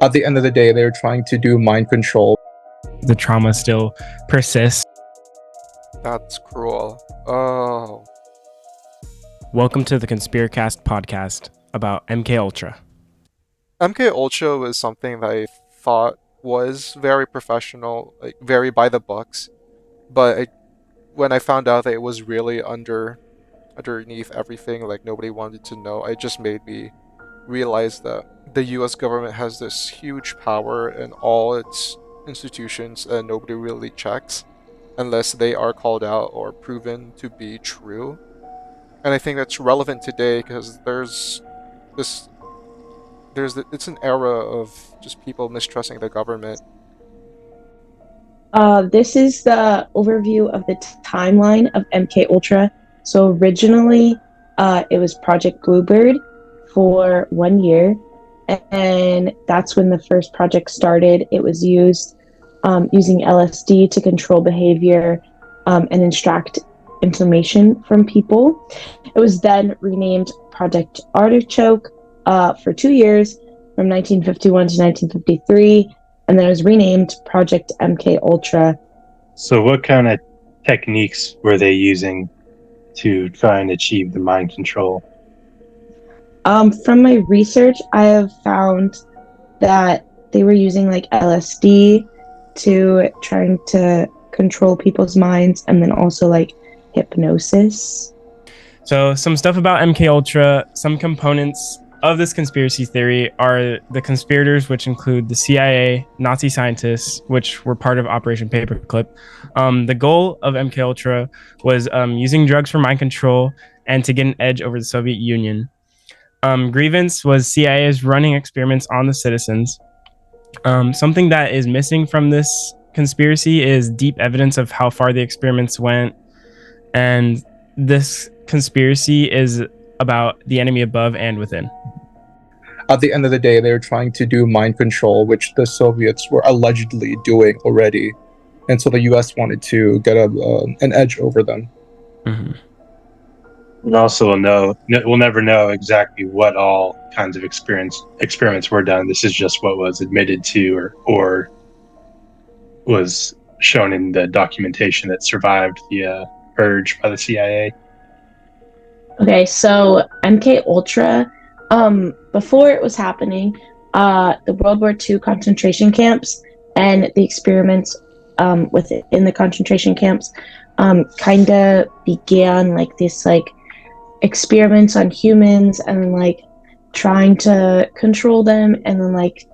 At the end of the day, they're trying to do mind control. The trauma still persists. That's cruel. Oh. Welcome to the Conspiracast podcast about MK Ultra. MK Ultra was something that I thought was very professional, like very by the books, but when I found out that it was really underneath everything, like nobody wanted to know, it just made me realize that the US government has this huge power in all its institutions and nobody really checks unless they are called out or proven to be true. And I think that's relevant today because this it's an era of just people mistrusting the government. This is the overview of the timeline of MK Ultra. So originally, it was Project Bluebird for 1 year, and that's when the first project started. It was used using LSD to control behavior and extract information from people. It was then renamed Project Artichoke for 2 years, from 1951 to 1953. And then it was renamed Project MK Ultra. So what kind of techniques were they using to try and achieve the mind control? From my research, I have found that they were using like LSD to trying to control people's minds, and then also like hypnosis. So some stuff about MK Ultra, some components of this conspiracy theory are the conspirators, which include the CIA, Nazi scientists, which were part of Operation Paperclip. The goal of MK Ultra was using drugs for mind control and to get an edge over the Soviet Union. Grievance was CIA's running experiments on the citizens. Something that is missing from this conspiracy is deep evidence of how far the experiments went. And this conspiracy is about the enemy above and within. At the end of the day, they're trying to do mind control, which the Soviets were allegedly doing already. And so the US wanted to get an edge over them. Mm-hmm. And also we'll never know exactly what all kinds of experiments were done. This is just what was admitted to or was shown in the documentation that survived the purge by the CIA. Okay, so MK Ultra, before it was happening, the World War II concentration camps and the experiments within the concentration camps kind of began like this like experiments on humans and like trying to control them and then like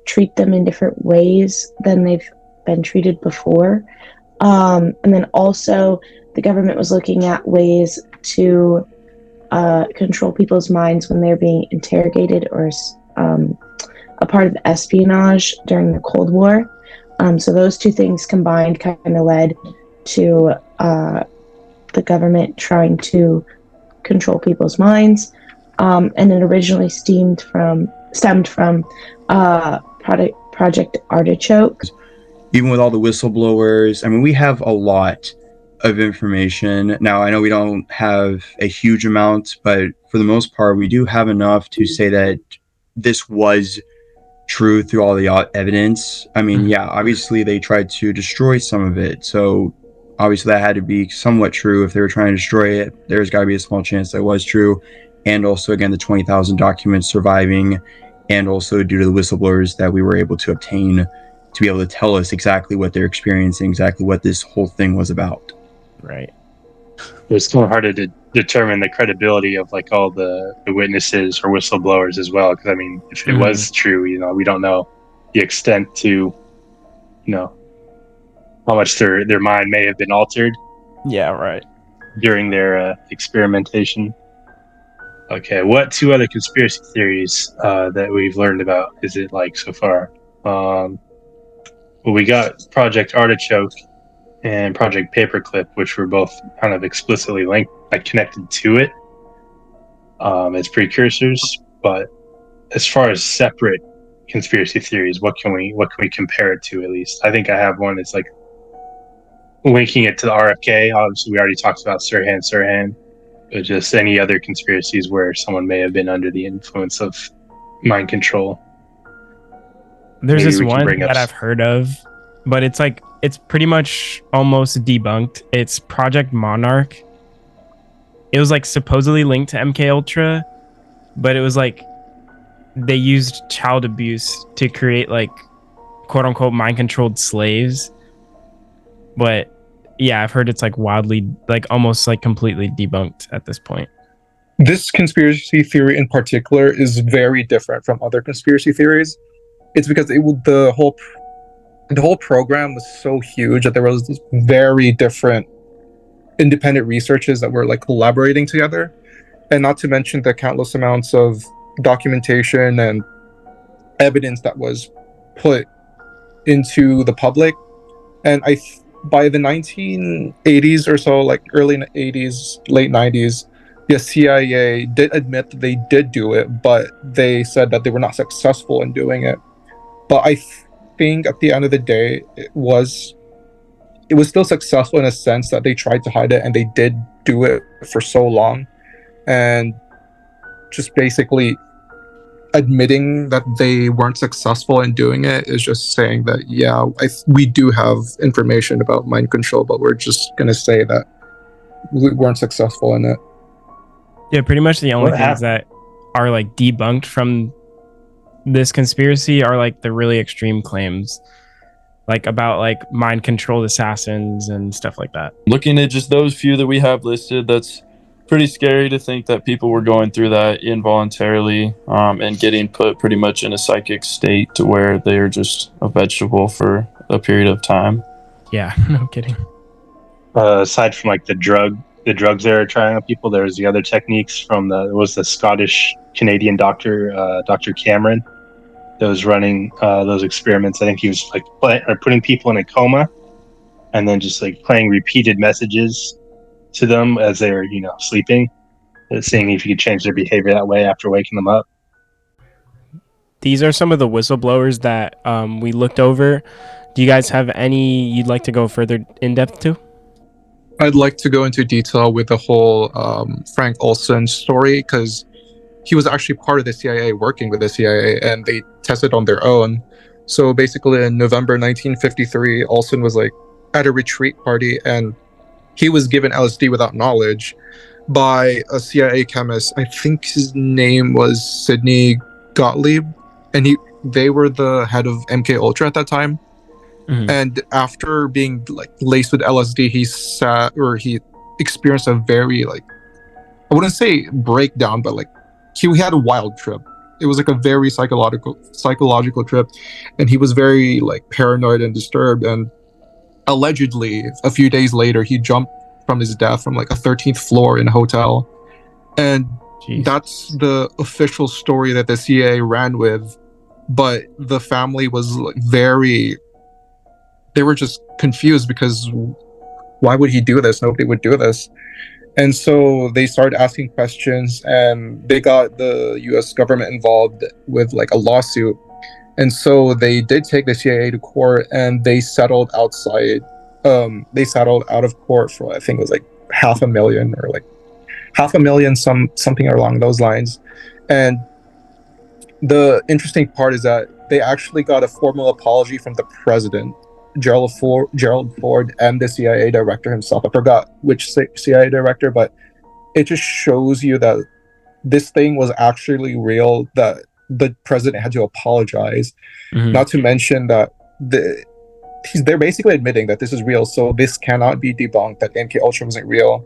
treat them in different ways than they've been treated before. And then also the government was looking at ways to control people's minds when they're being interrogated or a part of espionage during the Cold War. So those two things combined kind of led to the government trying to control people's minds. And it originally stemmed from Project Artichoke. Even with all the whistleblowers, I mean, we have a lot of information. Now, I know we don't have a huge amount, but for the most part, we do have enough to say that this was true through all the evidence. I mean, yeah, obviously they tried to destroy some of it. So obviously that had to be somewhat true. If they were trying to destroy it, there's got to be a small chance that was true. And also, again, the 20,000 documents surviving, and also due to the whistleblowers that we were able to obtain to be able to tell us exactly what they're experiencing, exactly what this whole thing was about. Right. It's kind of hard to determine the credibility of like all the witnesses or whistleblowers as well. Because I mean, if it was true, we don't know the extent to, how much their mind may have been altered. Yeah, right. During their experimentation. Okay, what two other conspiracy theories that we've learned about is it like so far? Well, we got Project Artichoke and Project Paperclip, which were both kind of explicitly linked, like connected to it as precursors. But as far as separate conspiracy theories, what can we compare it to? At least I think I have one. It's like linking it to the RFK. Obviously, we already talked about Sirhan, but just any other conspiracies where someone may have been under the influence of mind control. There's maybe this we can one bring up. that I've heard of, but it's like it's pretty much almost debunked. It's Project Monarch. It was like supposedly linked to MK Ultra, but it was like they used child abuse to create like quote unquote mind controlled slaves. But yeah, I've heard it's like wildly, like almost like completely debunked at this point. This conspiracy theory in particular is very different from other conspiracy theories. It's because the whole program was so huge that there was this very different independent researchers that were like collaborating together, and not to mention the countless amounts of documentation and evidence that was put into the public. And by the 1980s or so, like early 80s, late 90s, the CIA did admit that they did do it, but they said that they were not successful in doing it. But I think at the end of the day, it was still successful in a sense that they tried to hide it, and they did do it for so long. And just basically admitting that they weren't successful in doing it is just saying that, yeah, we do have information about mind control, but we're just going to say that we weren't successful in it. Yeah, pretty much the only What things happened? that are like debunked from this conspiracy are like the really extreme claims, like about like mind controlled assassins and stuff like that. Looking at just those few that we have listed, that's pretty scary to think that people were going through that involuntarily, and getting put pretty much in a psychic state to where they're just a vegetable for a period of time. Yeah, no kidding. Aside from like the drugs they were trying on people, there's the other techniques from the Scottish Canadian doctor, Dr. Cameron, that was running those experiments. I think he was like putting people in a coma and then just like playing repeated messages to them as they were, sleeping, seeing if you could change their behavior that way after waking them up. These are some of the whistleblowers that we looked over. Do you guys have any you'd like to go further in depth to? I'd like to go into detail with the whole Frank Olson story, because he was actually part of the CIA, working with the CIA, and they tested on their own. So basically, in November 1953, Olson was like at a retreat party, and he was given LSD without knowledge by a CIA chemist. I think his name was Sidney Gottlieb, and they were the head of MK Ultra at that time. Mhm. And after being like laced with LSD, he experienced a very, like, I wouldn't say breakdown, but like he had a wild trip. It was like a very psychological trip, and he was very like paranoid and disturbed. And allegedly, a few days later, he jumped from his death from like a 13th floor in a hotel. And Jeez. that's the official story that the CIA ran with. But the family was like they were just confused, because why would he do this? Nobody would do this. And so they started asking questions, and they got the US government involved with like a lawsuit. And so they did take the CIA to court, and they settled outside. They settled out of court for, I think it was like $500,000 or like $500,000, something along those lines. And the interesting part is that they actually got a formal apology from the president, Gerald Ford, and the CIA director himself. I forgot which CIA director, but it just shows you that this thing was actually real, that the president had to apologize. Mhm. Not to mention that they're basically admitting that this is real, so this cannot be debunked, that MK Ultra wasn't real.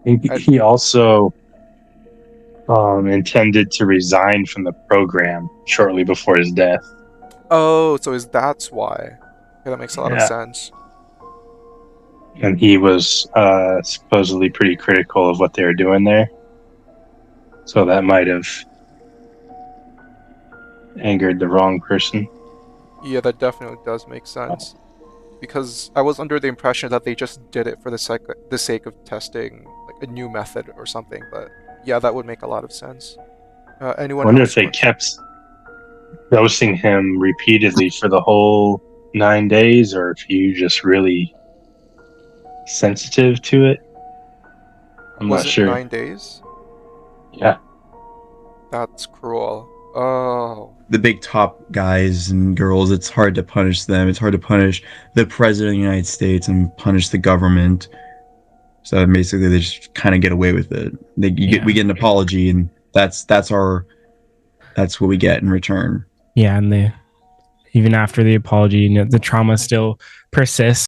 He also intended to resign from the program shortly before his death. Oh, so that's why. Yeah, that makes a lot of Yeah. sense. And he was supposedly pretty critical of what they were doing there. So that might have angered the wrong person. Yeah, that definitely does make sense. Because I was under the impression that they just did it for the sake of testing like a new method or something. But yeah, that would make a lot of sense. I Anyone wonder else? if they kept dosing him repeatedly for the whole 9 days, or if he just really sensitive to it. I'm Was not it sure. 9 days? Yeah. That's cruel. Oh. The big top guys and girls, it's hard to punish them. It's hard to punish the president of the United States and punish the government. So basically, they just kind of get away with it. We get an apology, and that's what we get in return. Yeah, and even after the apology, the trauma still persists.